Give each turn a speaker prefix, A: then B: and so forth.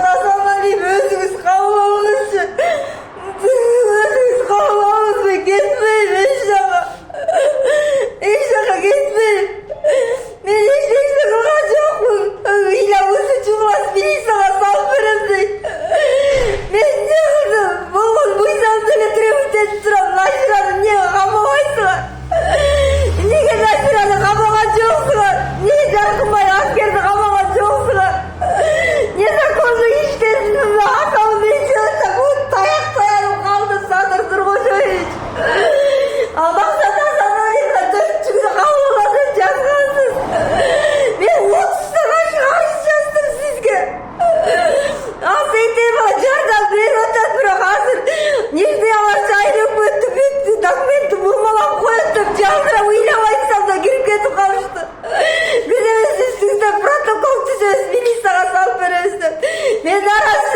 A: жасаман дейм, өзіңіз қалмауыңызшы. Өзіңіз қалмауыңыз, мен кетпеймін еш жаққа кетпеймін. Мен ешнәрсе қылған жоқпын. Үйля осы чуғлас милицияға салып беремін дейді. Мен не қылдым? Болған бұйсам сөйле требовать етіп тұрамын. Насираны неге қамамайсыңар? Неге Насираны қамаған жоқсыңар? Неге Жарқынбай аскерді қамаған жоқсыңар? Не законның іштерсіз атауы мен жолдақ от таяқ қалды Садыр Тұрғышевич. Ал мақсат Асанғалиевна 4 күні қабылдап жазғансыз. Мен 30-тан ашық жаздым сізге. Ал сендер маған жардам беріп жатады, бірақ қазір нежде алаш айырып өтті, бетті документті бұрмалап қойып деп жалдырап ойлап айтсам да кіріп кетіп қалышты. Біз емес үстіңізден протокол түсеміз, милицияға салып береміз деп. Мен наразы